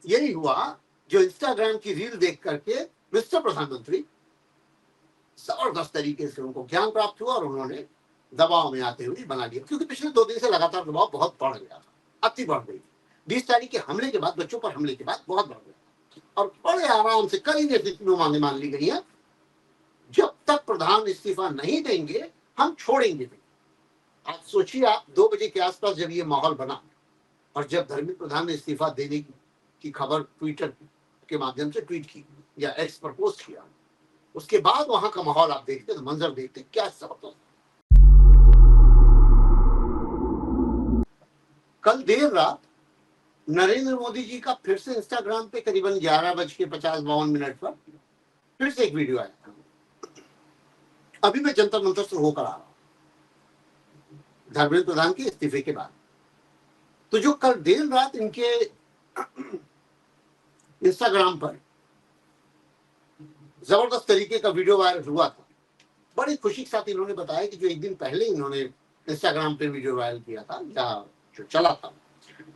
यही हुआ जो इंस्टाग्राम की रील देख करके मिस्टर प्रधानमंत्री जबरदस्त तरीके से उनको ज्ञान प्राप्त हुआ और उन्होंने दबाव में आते हुए बना लिया, क्योंकि पिछले 2 दिन से लगातार दबाव बहुत बढ़ गया था, अति बढ़ गई थी। 20 तारीख के हमले के बाद, बच्चों पर हमले के बाद बहुत बढ़ गया और बड़े आराम से कई नेतृत्व मांगे मान ली गई है, जब तक प्रधान इस्तीफा नहीं देंगे हम छोड़ेंगे नहीं। आप सोचिए, आप 2 बजे के आसपास जब ये माहौल बना और जब धर्मेंद्र प्रधान ने इस्तीफा देने की खबर ट्विटर के माध्यम से ट्वीट की या एक्स पर पोस्ट किया, उसके बाद वहां का माहौल आप देखते तो मंजर देखते क्या जबरदस्त। कल देर रात नरेंद्र मोदी जी का फिर से इंस्टाग्राम पे करीबन 11:50-52 पर फिर से एक वीडियो आया था। अभी मैं जंतर मंतर से होकर आ रहा हूं धर्मेंद्र प्रधान के इस्तीफे के बाद। तो जो कल देर रात इनके इंस्टाग्राम पर जबरदस्त तरीके का वीडियो वायरल हुआ था, बड़ी खुशी के साथ इन्होंने बताया कि जो एक दिन पहले इन्होंने इंस्टाग्राम पे वीडियो वायरल किया था या जो चला था,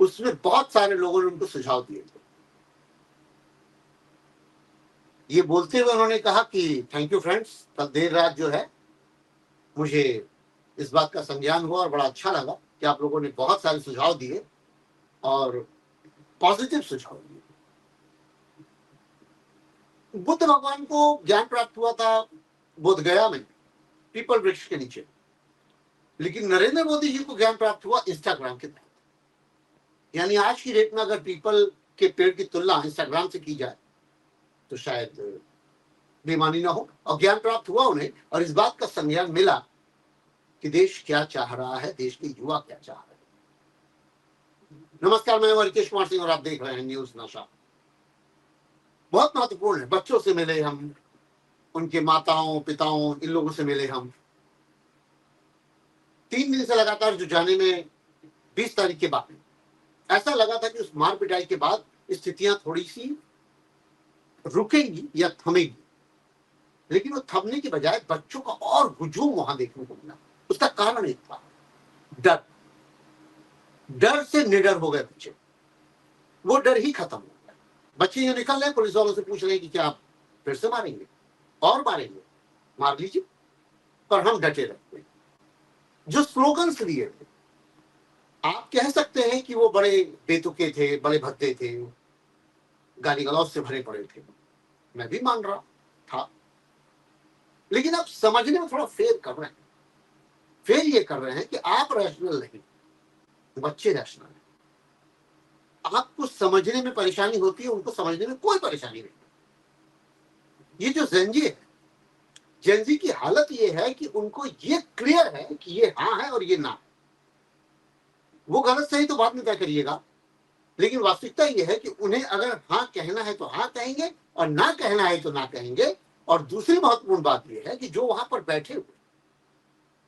उसमें बहुत सारे लोगों ने उनको सुझाव दिए थे। ये बोलते हुए उन्होंने कहा कि थैंक यू फ्रेंड्स, कल देर रात जो है मुझे इस बात का संज्ञान हुआ और बड़ा अच्छा लगा कि आप लोगों ने बहुत सारे सुझाव दिए और पॉजिटिव सुझाव दिए। बुद्ध भगवान को ज्ञान प्राप्त हुआ था बोधगया में पीपल वृक्ष के नीचे, लेकिन नरेंद्र मोदी जी को ज्ञान प्राप्त हुआ इंस्टाग्राम के तहत। यानी आज की डेट में अगर पीपल के पेड़ की तुलना इंस्टाग्राम से की जाए तो शायद बेमानी ना हो, और ज्ञान प्राप्त हुआ उन्हें और इस बात का संज्ञान मिला कि देश क्या चाह रहा है, देश के युवा क्या चाह रहे हैं। नमस्कार, मैं रिकेश कुमार सिंह और आप देख रहे हैं न्यूज नशा। बहुत महत्वपूर्ण है, बच्चों से मिले हम, उनके माताओं पिताओं इन लोगों से मिले हम। 3 दिन से लगातार जो जाने में 20 तारीख के बाद ऐसा लगा था कि उस मार पिटाई के बाद स्थितियां थोड़ी सी रुकेंगी या थमेगी, लेकिन वो थमने की बजाय बच्चों का और हुजूम वहां देखने को मिला। उसका कारण एक था डर। डर से निडर हो गए बच्चे, वो डर ही खत्म हो गया। बच्चे ये निकल रहे, पुलिस वालों से पूछ रहे हैं कि क्या आप फिर से मारेंगे और मारेंगे, मार लीजिए, पर हम डटे रहते हैं। जो स्लोगन्स लिए थे, आप कह सकते हैं कि वो बड़े बेतुके थे, बड़े भद्दे थे, गाली गलौज से भरे पड़े थे, मैं भी मान रहा था, लेकिन आप समझने में थोड़ा फेल कर रहे हैं। फेल ये कर रहे हैं कि आप रैशनल नहीं, बच्चे रैशनल है। आपको समझने में परेशानी होती है, उनको समझने में कोई परेशानी नहीं। ये जो जेनजी है, जेनजी की हालत ये है कि उनको ये क्लियर है कि ये हाँ है और ये ना। वो गलत सही तो बाद में तय करिएगा, लेकिन वास्तविकता ये है कि उन्हें अगर हाँ कहना है तो हाँ कहेंगे और ना कहना है तो ना कहेंगे। और दूसरी महत्वपूर्ण बात यह है कि जो वहां पर बैठे हुए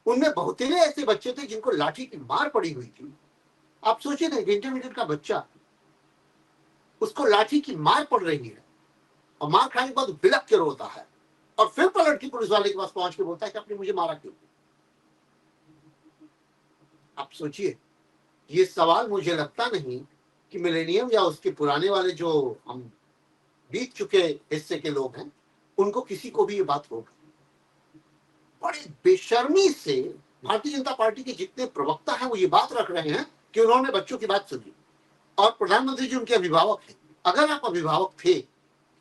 उनमें बहुतेरे ऐसे बच्चे थे जिनको लाठी की मार पड़ी हुई थी। आप सोचिए ना, इंटरमीडिएट का बच्चा, उसको लाठी की मार पड़ रही है और मार खाने के बाद बिलक के रोता है और फिर पलट के पुलिस वाले के पास पहुंच के बोलता है कि आपने मुझे मारा क्यों। आप सोचिए, ये सवाल मुझे लगता नहीं कि मिलेनियम या उसके पुराने वाले जो हम बीत चुके हिस्से के लोग हैं, उनको किसी को भी ये बात होगी। बड़े बेशर्मी से भारतीय जनता पार्टी के जितने प्रवक्ता हैं वो ये बात रख रहे हैं कि उन्होंने बच्चों की बात सुनी और प्रधानमंत्री जी उनके अभिभावक हैं। अगर आप अभिभावक थे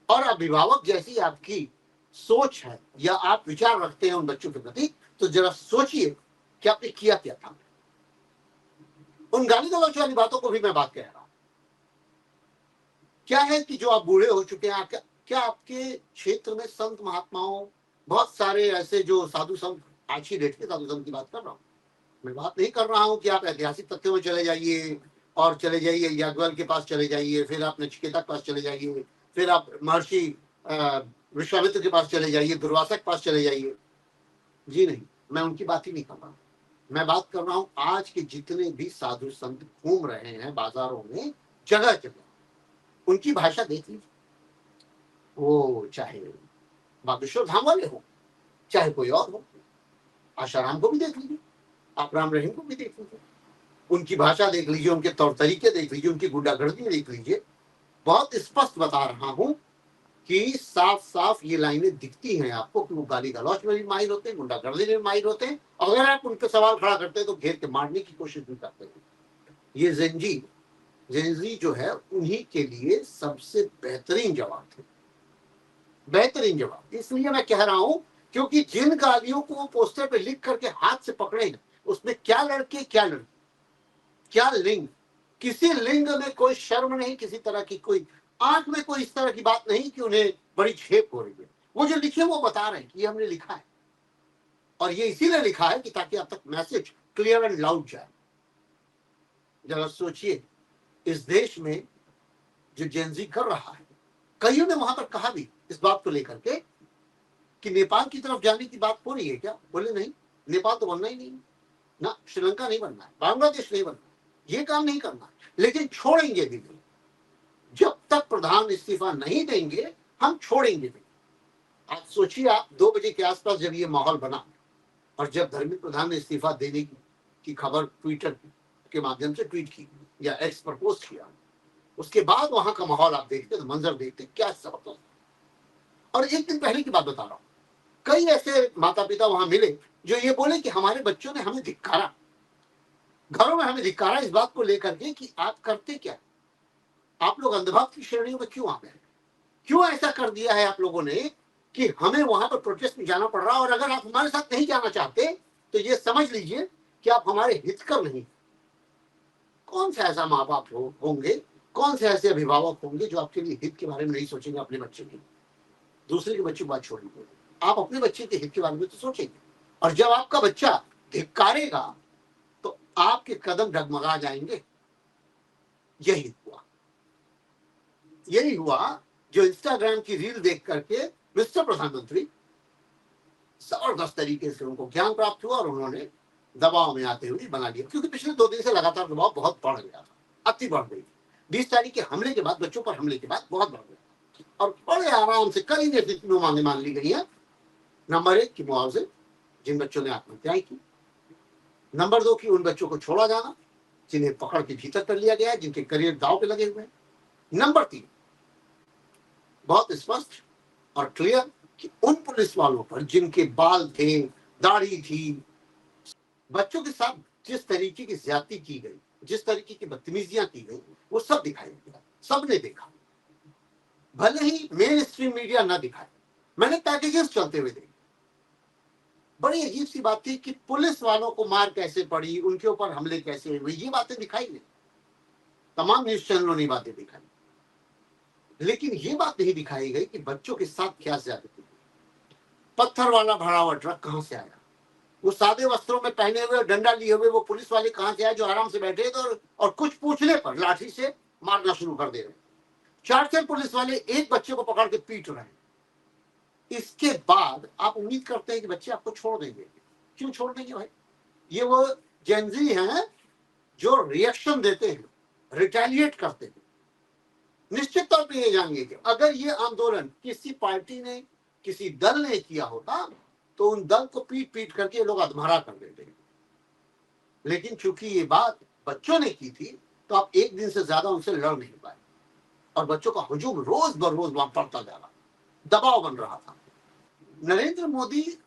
और अभिभावक जैसी आपकी सोच है या आप विचार रखते हैं उन बच्चों के प्रति, तो जरा सोचिए कि आपने किया क्या था। उन गाली गलौज वाली बातों को भी मैं बात कह रहा हूं। क्या है कि जो आप बूढ़े हो चुके हैं, क्या आपके क्षेत्र में संत महात्माओं, बहुत सारे ऐसे जो साधु संत, आज की डेट के साधु संत की बात कर रहा हूं, मैं बात नहीं कर रहा हूं कि आप ऐतिहासिक तथ्यों में चले जाइए और चले जाइए याज्ञवल्क्य के पास चले जाइए, फिर आप नचिकेता के पास चले जाइए, फिर आप महर्षि विश्वामित्र के पास चले जाइए, दुर्वासा के पास चले जाइए। जी नहीं, मैं उनकी बात ही नहीं कर रहा। मैं बात कर रहा हूं आज के जितने भी साधु संत घूम रहे हैं बाजारों में, जगह जगह, उनकी भाषा देख लीजिए। वो चाहे बागेश्वर धाम वाले हो, चाहे कोई और हो, आशाराम को भी देख लीजिए, आप राम रहीम को भी देख लीजिए, उनकी भाषा देख लीजिए, उनके तौर तरीके देख लीजिए, उनकी गुंडागर्दी देख लीजिए। बहुत स्पष्ट बता रहा हूं कि साफ साफ ये लाइनें दिखती हैं आपको कि वो गाली गलौच में भी माहिर होते हैं, गुंडागर्दी में भी माहिर होते हैं। अगर आप उन पर सवाल खड़ा करते हैं तो घेर के मारने की कोशिश भी करते हैं। ये जेंजी जो है उन्हीं के लिए सबसे बेहतरीन जवाब थे, बेहतरीन जवाब। इसलिए मैं कह रहा हूं क्योंकि जिन गालियों को वो पोस्टर पे लिख करके हाथ से पकड़े हैं उसमें क्या लड़के क्या लड़की, क्या लिंग, किसी लिंग में कोई शर्म नहीं, किसी तरह की कोई आंख में कोई इस तरह की बात नहीं कि उन्हें बड़ी झेप हो रही है। वो जो लिखे वो बता रहे हैं कि ये हमने लिखा है, और ये इसीलिए लिखा है कि ताकि आप तक मैसेज क्लियर एंड लाउड जाए। जरा सोचिए, इस देश में जो जेनजी कर रहा है, कईयों ने वहां पर कहा भी इस बात को लेकर के कि नेपाल की तरफ जाने की बात हो रही है क्या? बोले नहीं, नेपाल तो बनना ही नहीं ना, श्रीलंका नहीं बनना है, बांग्लादेश नहीं बनना, ये काम नहीं करना, लेकिन छोड़ेंगे भी नहीं। जब तक प्रधान इस्तीफा नहीं देंगे हम छोड़ेंगे भी। आज सोचिए आप 2 बजे के आसपास जब ये माहौल बना और जब धर्मेंद्र प्रधान ने इस्तीफा देने की खबर ट्विटर के माध्यम से ट्वीट की या एक्स पर पोस्ट किया, उसके बाद वहां का माहौल आप देखते तो मंजर देखते क्या जबरदस्त। और एक दिन पहले की बात बता रहा हूं, कई ऐसे माता पिता वहां मिले जो ये बोले कि हमारे बच्चों ने हमें धिक्कारा, घरों में हमें धिक्कारा इस बात को लेकर के कि आप करते क्या, आप लोग अंधभक्त की श्रेणियों में क्यों आ गए, क्यों ऐसा कर दिया है आप लोगों ने कि हमें वहां पर प्रोटेस्ट में जाना पड़ रहा। और अगर आप हमारे साथ नहीं जाना चाहते तो ये समझ लीजिए कि आप हमारे हित कर नहीं। कौन सा ऐसा माँ बाप होंगे, कौन से ऐसे अभिभावक होंगे जो आपके लिए हित के बारे में नहीं सोचेंगे अपने बच्चे की। दूसरे के बच्चे की बात छोड़िए, आप अपने बच्चे के हित के बारे में तो सोचेंगे। और जब आपका बच्चा धिक्कारेगा तो आपके कदम डगमगा जाएंगे। यही हुआ, यही हुआ जो इंस्टाग्राम की रील देख करके मिस्टर प्रधानमंत्री जबरदस्त तरीके से उनको ज्ञान प्राप्त हुआ और उन्होंने दबाव में आते हुए बना लिया। क्योंकि पिछले 2 दिन से लगातार दबाव बहुत बढ़ गया था, अति बढ़ गई। 20 तारीख के हमले के बाद, बच्चों पर हमले के बाद बहुत बढ़ गया और बड़े आराम से कई नेतृत्व मांगे मान ली गई है। नंबर 1 की मुआवजे जिन बच्चों ने आत्महत्याएं की, नंबर 2 की उन बच्चों को छोड़ा जाना जिन्हें पकड़ के भीतर कर लिया गया है, जिनके करियर दाव पे लगे हुए हैं। नंबर 3 बहुत स्पष्ट और क्लियर कि उन पुलिस वालों पर जिनके बाल थे, दाढ़ी थी, बच्चों के साथ जिस तरीके की ज्यादती की गई, जिस तरीके की बदतमीजियां की गई, वो सब दिखाई दिया, सबने देखा। भले ही मेन स्ट्रीम मीडिया ना दिखाए, मैंने पैकेजेस चलते हुए देखे। बड़ी अजीब सी बात थी कि पुलिस वालों को मार कैसे पड़ी, उनके ऊपर हमले कैसे हुए, ये बातें दिखाई नहीं। तमाम न्यूज चैनलों ने बातें दिखाई, लेकिन ये बात नहीं दिखाई गई कि बच्चों के साथ क्या ज्यादती। पत्थर वाला भरा हुआ ट्रक कहां से आया, वो सादे वस्त्रों में पहने हुए डंडा लिए हुए वो पुलिस वाले कहां से आए जो आराम से बैठे थे और कुछ पूछने पर लाठी से मारना शुरू कर दे रहे। 4 पुलिस वाले एक बच्चे को पकड़ के पीट रहे हैं। इसके बाद आप उम्मीद करते हैं कि बच्चे आपको छोड़ देंगे। क्यों छोड़ देंगे भाई? ये वो जेनजी हैं जो रिएक्शन देते हैं, रिटेलिएट करते हैं। निश्चित तौर पर ये जानिए कि अगर ये आंदोलन किसी पार्टी ने, किसी दल ने किया होता तो उन दल को पीट पीट करके लोग अधमरा कर देते। लेकिन चूंकि ये बात बच्चों ने की थी तो आप एक दिन से ज्यादा उनसे लड़ नहीं पाए और बच्चों का हुजूम रोज बर रोज वहां पड़ता जा रहा, दबाव बन रहा था। नरेंद्र मोदी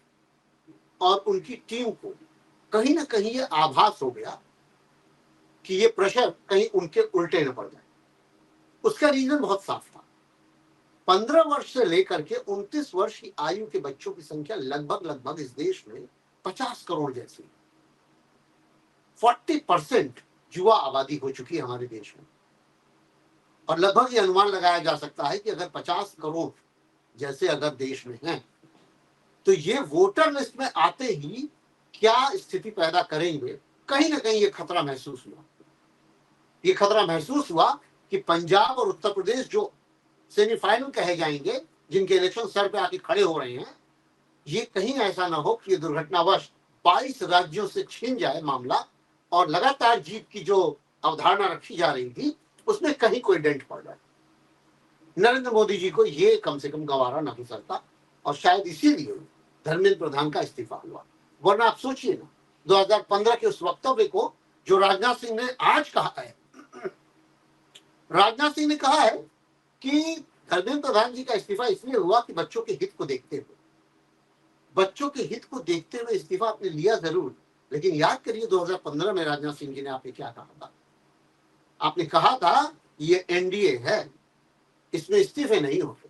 और उनकी टीम को कहीं ना कहीं ये आभास हो गया कि ये प्रेशर कहीं उनके उल्टे न पड़ जाए। उसका रीजन बहुत साफ था। 15 वर्ष से लेकर के 29 वर्ष की आयु के बच्चों की संख्या लगभग इस देश में 50 करोड़ जैसी, 40% युवा आबादी हो चुकी है हमारे देश में। और लगभग ये अनुमान लगाया जा सकता है कि अगर 50 करोड़ जैसे अगर देश में हैं तो ये वोटर लिस्ट में आते ही क्या स्थिति पैदा करेंगे। कहीं ना कहीं ये खतरा महसूस हुआ। ये खतरा महसूस हुआ कि पंजाब और उत्तर प्रदेश जो सेमीफाइनल कहे जाएंगे, जिनके इलेक्शन सर पे आके खड़े हो रहे हैं, ये कहीं ऐसा ना हो कि दुर्घटनावश 22 राज्यों से छीन जाए मामला और लगातार जीत की जो अवधारणा रखी जा रही थी उसमें कहीं कोई डेंट पड़ जाए। नरेंद्र मोदी जी को ये कम से कम गवारा नहीं सकता और शायद इसीलिए धर्मेंद्र प्रधान का इस्तीफा हुआ। वरना आप सोचिए ना, 2015 के उस वक्तव्य को जो राजनाथ सिंह ने आज कहा है, राजनाथ सिंह ने कहा है कि धर्मेंद्र प्रधान जी का इस्तीफा इसलिए हुआ कि बच्चों के हित को देखते हुए, बच्चों के हित को देखते हुए इस्तीफा आपने लिया जरूर, लेकिन याद करिए 2015 में राजनाथ सिंह जी ने आपने क्या कहा था। आपने कहा था ये एनडीए है, इसमें इस्तीफे नहीं होते।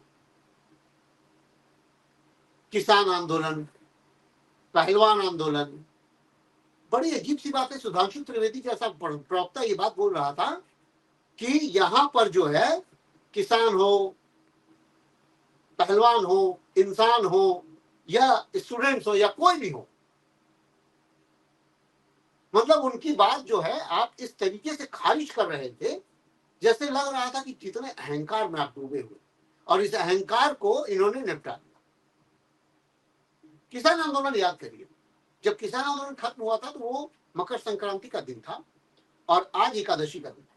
किसान आंदोलन, पहलवान आंदोलन, बड़ी अजीब सी बात है। सुधांशु त्रिवेदी जैसा प्रवक्ता ये बात बोल रहा था कि यहां पर जो है किसान हो, पहलवान हो, इंसान हो, या स्टूडेंट्स हो, या कोई भी हो, मतलब उनकी बात जो है आप इस तरीके से खारिज कर रहे थे जैसे लग रहा था कि कितने अहंकार में आप डूबे हुए, और इस अहंकार को इन्होंने निपटा दिया। किसान आंदोलन याद करिए, जब किसान आंदोलन खत्म हुआ था तो वो मकर संक्रांति का दिन था और आज एकादशी का दिन है।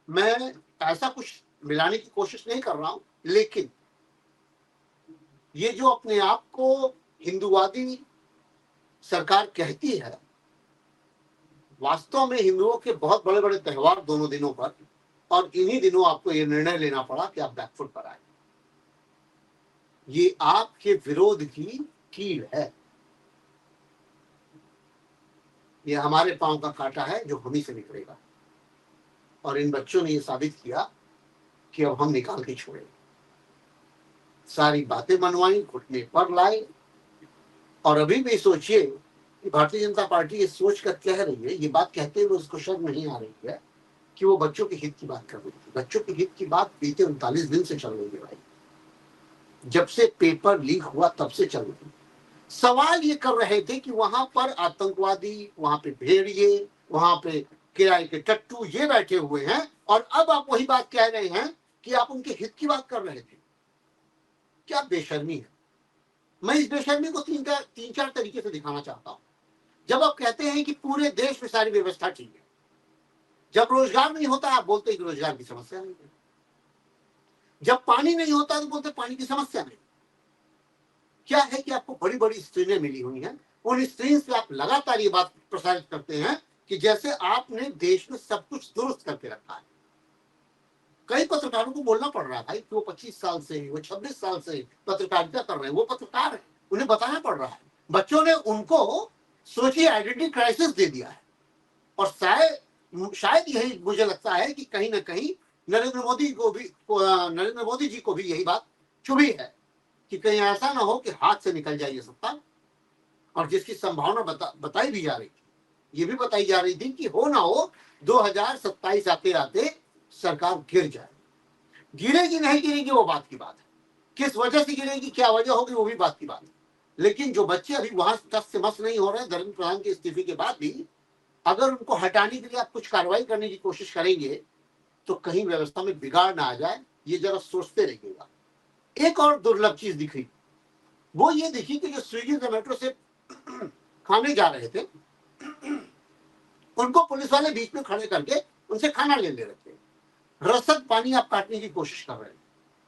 मैं ऐसा कुछ मिलाने की कोशिश नहीं कर रहा हूं, लेकिन ये जो अपने आप को हिंदूवादी सरकार कहती है, वास्तव में हिंदुओं के बहुत बड़े बड़े त्योहार दोनों दिनों पर, और इन्हीं दिनों आपको ये निर्णय लेना पड़ा कि आप बैकफुट पर आए। ये आपके विरोध की कील है, ये हमारे पांव का कांटा है जो हम ही से निकलेगा, और इन बच्चों ने ये साबित किया कि अब हम निकाल के छोड़ेंगे। सारी बातें मनवाई, घुटने पर लाए, और अभी भी सोचिए कि भारतीय जनता पार्टी ये सोच कर कह रही है, ये बात कहते हुए उसको शर्म नहीं आ रही है कि वो बच्चों के हित की बात कर रही थी। बच्चों के हित की बात बीते 39 दिन से चल रही है भाई, जब से पेपर लीक हुआ तब से चल रही है। सवाल ये कर रहे थे कि वहां पर आतंकवादी, वहां पे भेड़िए, वहां पे किराए के टट्टू ये बैठे हुए हैं, और अब आप वही बात कह रहे हैं कि आप उनके हित की बात कर रहे थे। क्या बेशर्मी है। मैं इस बेशर्मी को तीन चार तरीके से दिखाना चाहता हूं। जब आप कहते हैं कि पूरे देश में सारी व्यवस्था ठीक है, जब रोजगार नहीं होता आप बोलते हैं कि रोजगार की समस्या नहीं है, जब पानी नहीं होता तो बोलते पानी की समस्या नहीं। क्या है कि आपको बड़ी बड़ी स्क्रीनें मिली हुई हैं, उन स्क्रीन से आप लगातार ये बात प्रसारित करते हैं कि जैसे आपने देश में सब कुछ दुरुस्त करके रखा है। कई पत्रकारों को बोलना पड़ रहा है भाई कि वो 25 साल से, वो 26 साल से पत्रकारिता कर रहे हैं, वो पत्रकार है, उन्हें बताना पड़ रहा है। बच्चों ने उनको सोचिए आइडेंटिटी क्राइसिस दे दिया है, और शायद यही मुझे लगता है कि कहीं ना कहीं नरेंद्र मोदी जी को भी यही बात चुभी है कि कहीं ऐसा ना हो कि हाथ से निकल जाए ये सत्ता, और जिसकी संभावना बताई भी जा रही थी, ये भी बताई जा रही थी कि हो ना हो 2027 आते आते सरकार गिर जाए। गिरेगी नहीं गिरेगी वो बात की बात है, किस वजह से गिरेगी, क्या वजह होगी, वो भी बात की बात है। लेकिन जो बच्चे अभी वहां टस से मस नहीं हो रहे, धर्मेंद्र प्रधान के इस्तीफे के बाद भी अगर उनको हटाने के लिए आप कुछ कार्रवाई करने की कोशिश करेंगे तो कहीं व्यवस्था में बिगाड़ ना आ जाए, ये जरा सोचते रहिएगा। एक और दुर्लभ चीज दिखी, वो ये दिखी कि जो स्विगी जोमेटो से खाने जा रहे थे उनको पुलिस वाले बीच में खड़े करके उनसे खाना ले रहे थे। रसद पानी आप काटने की कोशिश कर रहे हैं,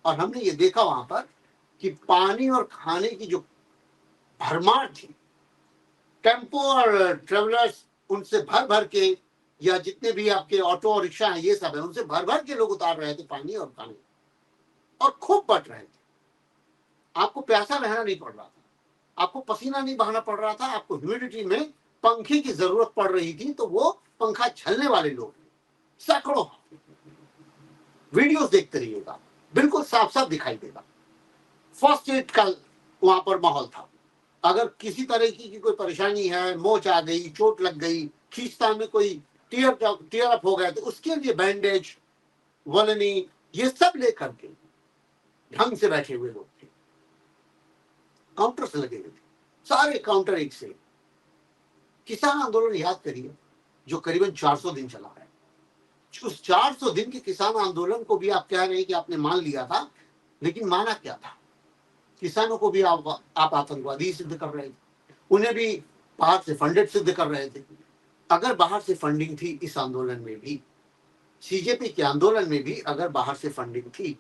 और हमने ये देखा वहां पर कि पानी और खाने की जो भरमार थी, टेम्पो और ट्रेवलर्स उनसे भर भर के, या जितने भी आपके ऑटो और रिक्शा हैं ये सब है, उनसे भर भर के लोग उतार रहे थे पानी और खाने, और खूब बट रहे थे। आपको प्यासा रहना नहीं पड़ रहा था, आपको पसीना नहीं बहाना पड़ रहा था, आपको ह्यूमिडिटी में पंखे की जरूरत पड़ रही थी तो वो पंखा झलने वाले लोग सैकड़ों। वीडियोस देखते रहिएगा, बिल्कुल साफ साफ दिखाई देगा। फर्स्ट एड का वहां पर माहौल था। अगर किसी तरह की कोई परेशानी है, मोच आ गई, चोट लग गई, खींचतान में कोई टीयर अप हो गया, तो उसके लिए बैंडेज, वलनी, ये सब लेकर के ढंग से बैठे हुए लोग थे, काउंटर से लगे हुए थे, सारे काउंटर एक से। किसान आंदोलन याद करिए जो करीबन 400 दिन चला है, उस 400 दिन के किसान आंदोलन को भी आप कह रहे हैं कि आपने मान लिया था, लेकिन माना क्या था? किसानों को भी आप आतंकवादी सिद्ध कर रहे थे, उन्हें भी बाहर से फंडेड सिद्ध कर रहे थे। अगर बाहर से फंडिंग थी इस आंदोलन में भी, सीजेपी के आंदोलन में भी अगर बाहर से फंडिंग थी,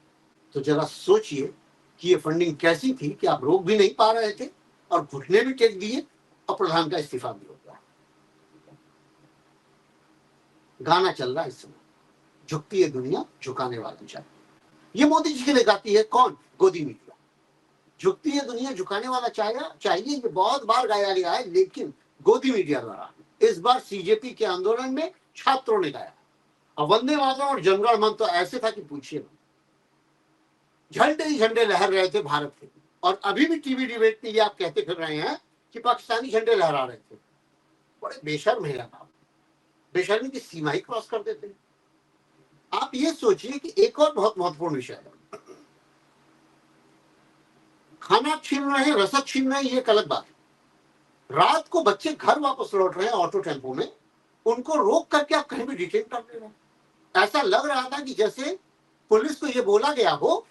तो जरा सोचिए कि ये फंडिंग कैसी थी कि आप रोक भी नहीं पा रहे थे, और घुटने भी टेक दिए, और प्रधान का इस्तीफा भी हो गया। गाना चल रहा है इस समय, झुकती है दुनिया, झुकाने वाला चाहिए। ये मोदी जी के लिए गाती है कौन? गोदी मीडिया। झुकती है दुनिया, झुकाने वाला चाहिए, ये बहुत बार गाया गया है, लेकिन गोदी मीडिया द्वारा। इस बार सीजेपी के आंदोलन में छात्रों ने गाया। अब वंदे मातरम और जनगण मन तो ऐसे था कि पूछिए, झंडे ही झंडे लहर रहे थे भारत के। और अभी भी टीवी डिबेट में ये आप कहते फिर रहे हैं कि पाकिस्तानी झंडे लहरा रहे थे। बड़े बेशर्म है आप, बेशर्मी की सीमा ही क्रॉस कर देते हैं। आप ये सोचिए कि एक और बहुत महत्वपूर्ण विषय है, खाना छीन रहे हैं, रसद छीन रहे हैं, ये एक अलग बात है। रात को बच्चे घर वापस लौट रहे हैं ऑटो टेम्पो में, उनको रोक करके आप कहीं भी डिटेन कर दे रहे हैं। ऐसा लग रहा था कि जैसे पुलिस को ये बोला गया हो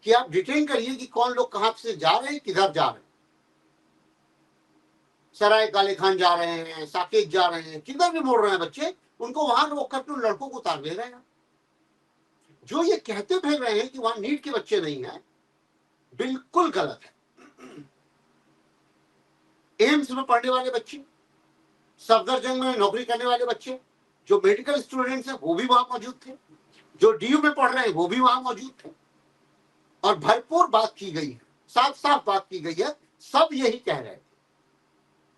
कि आप डिटेन करिए कि कौन लोग कहां से जा रहे हैं, किधर जा रहे हैं। सराय काले खान जा रहे हैं, साकेत जा रहे हैं, किधर भी मोड़ रहे हैं बच्चे, उनको वहां रोक करके उन लड़कों को उतार दे रहे हैं। जो ये कहते फिर रहे हैं कि वहां नीट के बच्चे नहीं है, बिल्कुल गलत है। एम्स में पढ़ने वाले बच्चे, सफदरजंग में नौकरी करने वाले बच्चे, जो मेडिकल स्टूडेंट्स हैं वो भी वहां मौजूद थे, जो डीयू में पढ़ रहे हैं वो भी वहां मौजूद थे। और भरपूर बात की गई है, साफ साफ बात की गई है, सब यही कह रहे थे।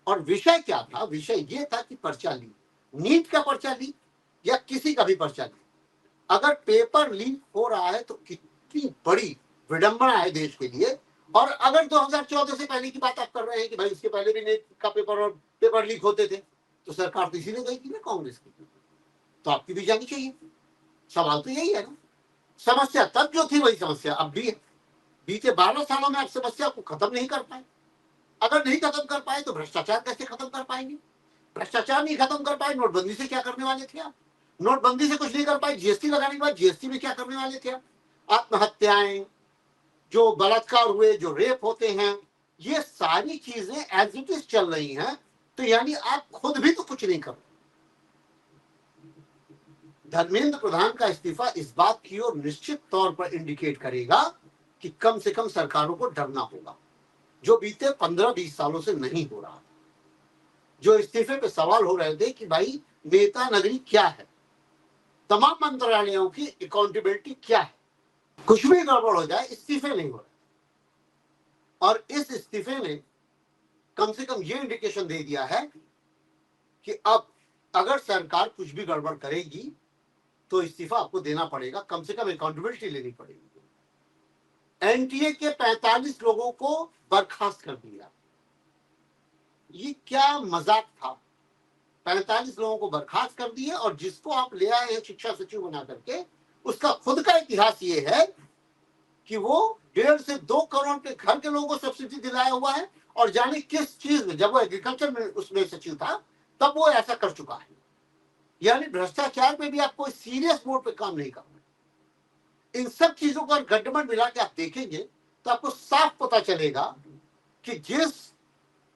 और विषय क्या था? विषय ये था कि पर्चा लीक, नीट का पर्चा लीक या किसी का भी पर्चा लीक, अगर पेपर लीक हो रहा है तो कितनी बड़ी विडंबना है देश के लिए। और अगर 2014 से पहले की बात आप कर रहे हैं कि भाई इसके पहले भी नीट का पेपर और पेपर लीक होते थे, तो सरकार तो इसीलिए गई थी ना कांग्रेस की, तो आपकी भी जानी चाहिए। सवाल तो यही है ना। समस्या तब जो थी वही समस्या अब भी है। बीते 12 सालों में आप समस्या को खत्म नहीं कर पाए। अगर नहीं खत्म कर पाए तो भ्रष्टाचार कैसे खत्म कर पाएंगे? भ्रष्टाचार नहीं खत्म कर पाए, नोटबंदी से क्या करने वाले थे आप? नोटबंदी से कुछ नहीं कर पाए, जीएसटी लगाने के बाद जीएसटी में क्या करने वाले थे आप? आत्महत्याएं, जो बलात्कार हुए, जो रेप होते हैं, ये सारी चीजें एज इट इज चल रही हैं। तो यानी आप खुद भी तो कुछ नहीं कर। धर्मेंद्र प्रधान का इस्तीफा इस बात की ओर निश्चित तौर पर इंडिकेट करेगा कि कम से कम सरकारों को डरना होगा, जो बीते 15-20 सालों से नहीं हो रहा। जो इस्तीफे पे सवाल हो रहे थे कि भाई नेता नगरी क्या है, तमाम मंत्रालयों की अकाउंटेबिलिटी क्या है, कुछ भी गड़बड़ हो जाए इस्तीफे नहीं हो रहे। और इस इस्तीफे ने कम से कम ये इंडिकेशन दे दिया है कि अब अगर सरकार कुछ भी गड़बड़ करेगी तो इस्तीफा आपको देना पड़ेगा, कम से कम अकाउंटेबिलिटी लेनी पड़ेगी। एनटीए के 45 लोगों को बर्खास्त कर दिया। ये क्या मजाक था? 45 लोगों को बर्खास्त कर दिए, और जिसको आप ले आए हैं शिक्षा सचिव बना करके, उसका खुद का इतिहास ये है कि वो 1.5 से 2 करोड़ के घर के लोगों को सब्सिडी दिलाया हुआ है। और जाने किस चीज में, जब वो एग्रीकल्चर में उसमें सचिव था तब वो ऐसा कर चुका है। यानी भ्रष्टाचार में भी आप कोई सीरियस मोड पे काम नहीं कर रहे। इन सब चीजों को गड्ढमड मिला के आप देखेंगे तो आपको साफ पता चलेगा कि जिस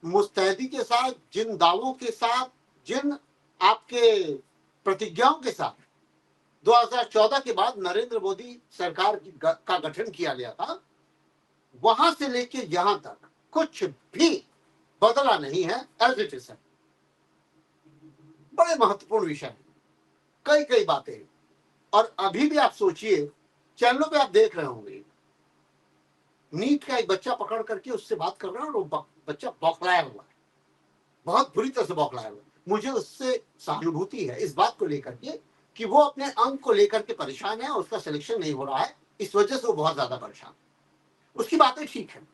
मुस्तैदी के साथ, जिन दावों के साथ, जिन आपके प्रतिज्ञाओं के साथ 2014 के बाद नरेंद्र मोदी सरकार का गठन किया गया था, वहां से लेके यहां तक कुछ भी बदला नहीं है, एज इट इज है। बड़े महत्वपूर्ण विषय है, कई कई बातें। और अभी भी आप सोचिए, चैनलों पे आप देख रहे होंगे, नीट का एक बच्चा पकड़ करके उससे बात कर रहा है और वो बच्चा बौखलाया हुआ है, बहुत बुरी तरह से बौखलाया हुआ है। मुझे उससे सहानुभूति है इस बात को लेकर के कि वो अपने अंक को लेकर के परेशान है, उसका सिलेक्शन नहीं हो रहा है, इस वजह से वो बहुत ज्यादा परेशान। उसकी बातें ठीक है,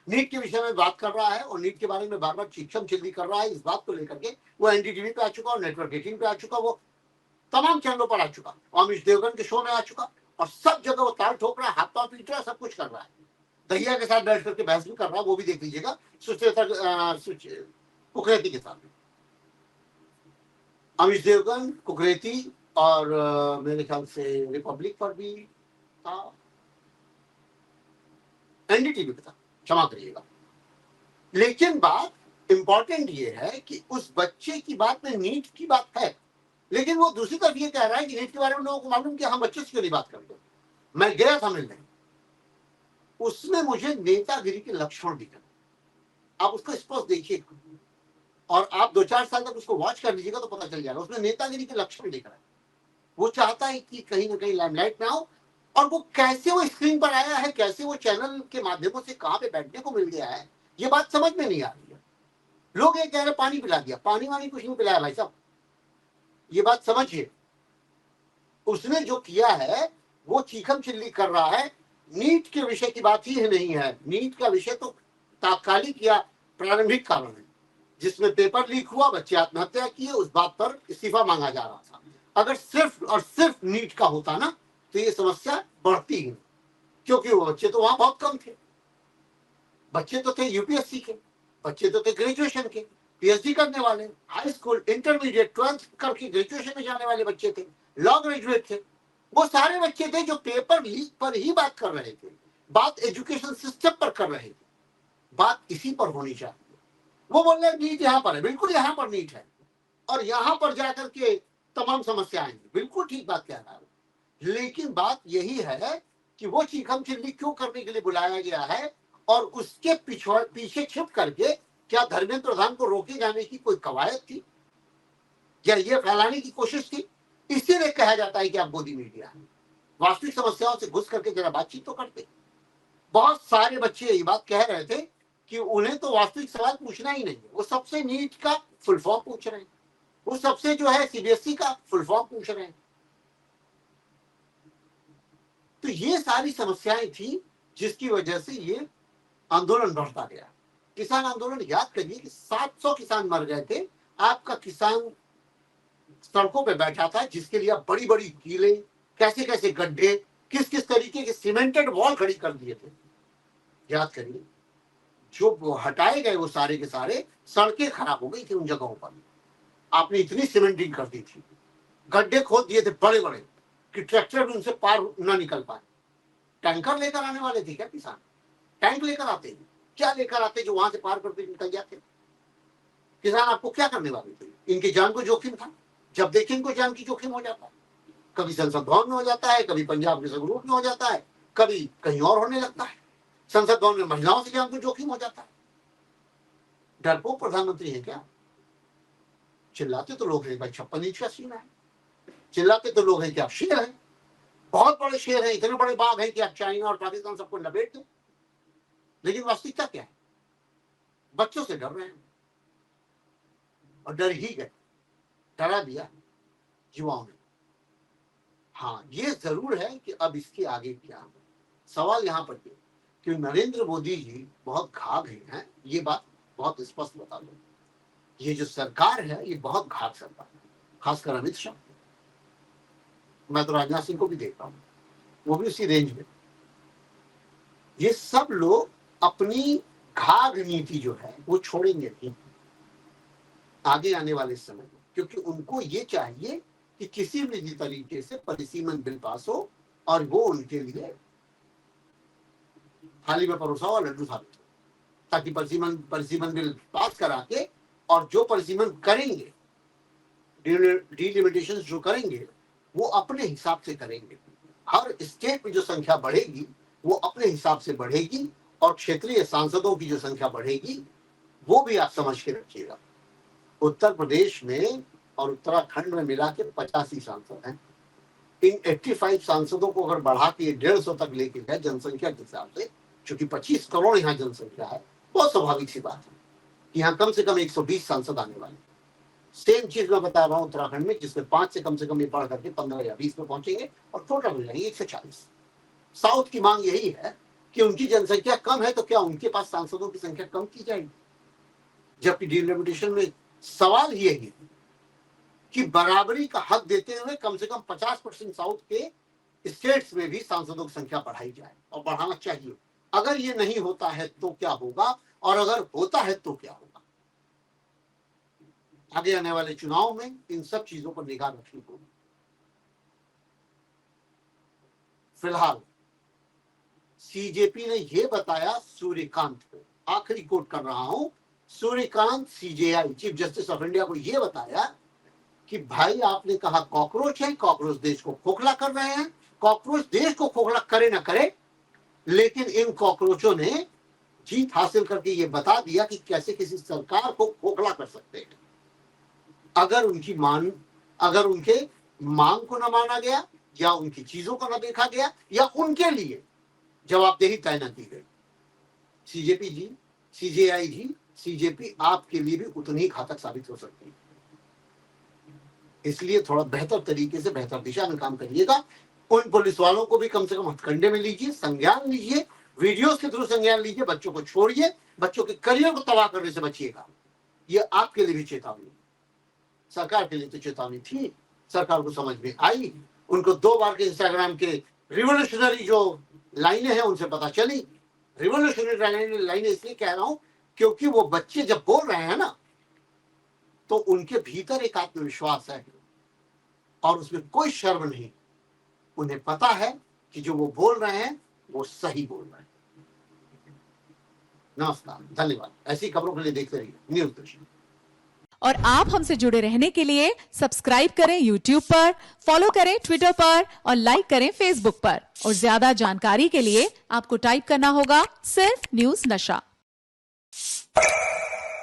नीट के विषय में बात कर रहा है और नीट के बारे में बार बार चीखम चिल्ली कर रहा है, इस बात को लेकर के वो एनडीटीवी पे आ चुका और नेटवर्क 18 पे आ चुका, वो तमाम चैनलों पर आ चुका, अमिश देवगन के शो में आ चुका, और सब जगह वो ताल ठोक रहा है, हाथ पांव पीट रहा है, सब कुछ कर रहा है। दहिया के साथ बैठ करके बहस भी कर रहा है, वो भी देख लीजिएगा, कुकरेती के साथ। अमिश देवगन, कुकरेती और मेरे ख्याल से रिपब्लिक पर भी था, एनडीटीवी पे था, क्षमा करिएगा। लेकिन बात इंपॉर्टेंट ये है कि उस बच्चे की बात में नीट की बात है, लेकिन वो दूसरी तरफ ये कह रहा है कि नीट के बारे में लोगों को मालूम कि हम बच्चे से क्यों नहीं बात करते। मैं गया था मिलने, उसमें मुझे नेतागिरी के लक्षण दिखे, आप उसको स्पष्ट देखिए और आप 2-4 साल तक उसको वॉच कर लीजिएगा तो पता चल जाएगा, उसमें नेतागिरी के लक्षण दिख रहा है। वो चाहता है कि कहीं ना कहीं लाइमलाइट में आओ, और वो कैसे वो स्क्रीन पर आया है, कैसे वो चैनल के माध्यमों से कहाँ पे बैठने को मिल गया है, ये बात समझ में नहीं आ रही है। लोग ये कह रहे पानी पिला दिया, पानी वानी कुछ नहीं पिलाया भाई साहब, ये बात समझिए। उसने जो किया है वो चीखम चिल्ली कर रहा है। नीट के विषय की बात ही नहीं है, नीट का विषय तो तात्कालिक या प्रारंभिक कारण है, जिसमें पेपर लीक हुआ, बच्चे आत्महत्या किए, उस बात पर इस्तीफा मांगा जा रहा था। अगर सिर्फ और सिर्फ नीट का होता ना तो ये समस्या बढ़ती ही, क्योंकि वो बच्चे तो वहां बहुत कम थे। बच्चे तो थे यूपीएससी के, बच्चे तो थे ग्रेजुएशन के, पीएचडी करने वाले, हाई स्कूल, इंटरमीडिएट, 12th करके ग्रेजुएशन में जाने वाले बच्चे थे, लॉ ग्रेजुएट थे। वो सारे बच्चे थे जो पेपर लीक पर ही बात कर रहे थे, बात एजुकेशन सिस्टम पर कर रहे थे, बात इसी पर होनी चाहिए। वो बोल रहे नीट यहाँ पर है, बिल्कुल यहाँ पर नीट है, और यहाँ पर जाकर के तमाम समस्या आएंगी, बिल्कुल ठीक बात कह रहा है। लेकिन बात यही है कि वो चीखम चिल्ली क्यों करने के लिए बुलाया गया है, और उसके पीछे छिप करके क्या धर्मेंद्र प्रधान को रोके जाने की कोई कवायद थी, या ये फैलाने की कोशिश थी? इसीलिए कहा जाता है कि आप गोदी मीडिया है। वास्तविक समस्याओं से घुस करके जरा बातचीत तो करते। बहुत सारे बच्चे ये बात कह रहे थे कि उन्हें तो वास्तविक सवाल पूछना ही नहीं है, वो सबसे नीट का फुल फॉर्म पूछ रहे हैं, वो सबसे जो है सीबीएसई का फुल फॉर्म पूछ रहे हैं। तो ये सारी समस्याएं थी जिसकी वजह से ये आंदोलन बढ़ता गया। किसान आंदोलन, याद करिए कि 700 किसान मर गए थे। आपका किसान सड़कों पे बैठा था, जिसके लिए बड़ी बड़ी कीले, कैसे कैसे गड्ढे, किस किस तरीके के सीमेंटेड वॉल खड़ी कर दिए थे। याद करिए, जो हटाए गए वो सारे के सारे, सड़कें खराब हो गई थी उन जगहों पर, आपने इतनी सीमेंटिंग कर दी थी, गड्ढे खोद दिए थे बड़े बड़े कि ट्रैक्टर भी उनसे पार न निकल पाए। टैंकर लेकर आने वाले थे क्या किसान? टैंक लेकर आते हैं क्या? लेकर आते जो वहां से पार करके निकल जाते। किसान आपको क्या करने वाले थे? इनकी जान को जोखिम था, जब देखें इनको जान की जोखिम हो जाता है। कभी संसद भवन में हो जाता है, कभी पंजाब के संगरूर में हो जाता है, कभी कहीं और होने लगता है। संसद भवन में महिलाओं से जान को जोखिम हो जाता है। डरपोक प्रधानमंत्री है क्या? चिल्लाते तो लोग हैं भाई 56 इंच का सीना है, चिल्लाते तो लोग हैं कि आप शेर हैं, बहुत बड़े शेर हैं, इतने बड़े बाघ हैं कि आप चाइना और पाकिस्तान सबको लपेट दो। लेकिन वास्तविकता क्या है? बच्चों से डर रहे हैं, और डर ही गए, डरा दिया युवाओं ने। हाँ, ये जरूर है कि अब इसके आगे क्या है। सवाल यहाँ पर ये कि नरेंद्र मोदी जी बहुत घाघ हैं, ये बात बहुत स्पष्ट बता दो। ये जो सरकार है ये बहुत घाघ सरकार है, खासकर अमित शाह। मैं तो राजनाथ सिंह को भी देख रहा हूँ, वो भी उसी रेंज में। ये सब लोग अपनी घाघ नीति जो है वो छोड़ेंगे नहीं आगे आने वाले समय में, क्योंकि उनको ये चाहिए कि किसी भी तरीके से परिसीमन बिल पास हो, और वो उनके लिए थाली में परोसा हुआ लड्डू साबित हो, ताकि परिसीमन बिल पास करा के, और जो परिसीमन करेंगे, डिलिमिटेशन जो करेंगे, वो अपने हिसाब से करेंगे। हर स्टेट में जो संख्या बढ़ेगी वो अपने हिसाब से बढ़ेगी, और क्षेत्रीय सांसदों की जो संख्या बढ़ेगी वो भी आप समझ के रखिएगा। उत्तर प्रदेश में और उत्तराखंड में मिला के 85 सांसद हैं। इन 85 सांसदों को अगर बढ़ा के 150 तक लेके गए जनसंख्या के हिसाब से, चूंकि 25 करोड़ यहाँ जनसंख्या है, बहुत स्वाभाविक सी बात है कि यहाँ कम से कम 120 सांसद आने वाले। सेम चीज मैं बता रहा हूँ उत्तराखंड में, जिसमें 5 से कम ये बढ़ करके 15 या 20 में पहुंचेंगे, और टोटल हो जाएंगे 140। साउथ की मांग यही है कि उनकी जनसंख्या कम है, तो क्या उनके पास सांसदों की संख्या कम की जाएगी? जबकि डिलिमिटेशन में सवाल यही है कि बराबरी का हक देते हुए कम से कम 50% साउथ के स्टेट्स में भी सांसदों की संख्या बढ़ाई जाए, और बढ़ाना चाहिए। अगर ये नहीं होता है तो क्या होगा, और अगर होता है तो क्या होगा? आगे आने वाले चुनाव में इन सब चीजों पर निगाह रखनी होगी। फिलहाल सीजेपी ने यह बताया सूर्यकांत को, आखिरी कोट कर रहा हूं, Suryakant CJI chief justice of India को यह बताया कि भाई आपने कहा कॉकरोच है, कॉकरोच देश को खोखला कर रहे हैं, कॉकरोच देश को खोखला करे ना करे, लेकिन इन कॉकरोचों ने जीत हासिल करके ये बता दिया कि कैसे किसी सरकार को खोखला कर सकते हैं, अगर उनके मांग को न माना गया, या उनकी चीजों को न देखा गया, या उनके लिए जवाबदेही तय न की गई। सीजेपी जी, सीजेआई जी, सीजेपी आपके लिए भी उतनी ही घातक साबित हो सकती है। इसलिए थोड़ा बेहतर तरीके से, बेहतर दिशा में काम करिएगा। उन पुलिस वालों को भी कम से कम हथकंडे में लीजिए, संज्ञान लीजिए, वीडियोस के थ्रू संज्ञान लीजिए। बच्चों को छोड़िए, बच्चों के करियर को तबाह करने से बचिएगा। ये आपके लिए भी चेतावनी, सरकार के लिए तो चेतावनी थी, सरकार को समझ में आई। उनको 2 बार के इंस्टाग्राम के रिवोल्यूशनरी जो लाइनें हैं उनसे पता चली। रिवोल्यूशनरी लाइनें इसलिए कह रहा हूं क्योंकि वो बच्चे जब बोल रहे हैं ना, तो उनके भीतर एक आत्मविश्वास है और उसमें कोई शर्म नहीं। उन्हें पता है कि जो वो बोल रहे हैं वो सही बोल रहे हैं। नमस्कार, धन्यवाद। ऐसी खबरों के लिए देखते रहिए न्यूज़ दर्शन। और आप हमसे जुड़े रहने के लिए सब्सक्राइब करें YouTube पर, फॉलो करें Twitter पर और लाइक करें Facebook पर। और ज्यादा जानकारी के लिए आपको टाइप करना होगा सिर्फ न्यूज़ नशा।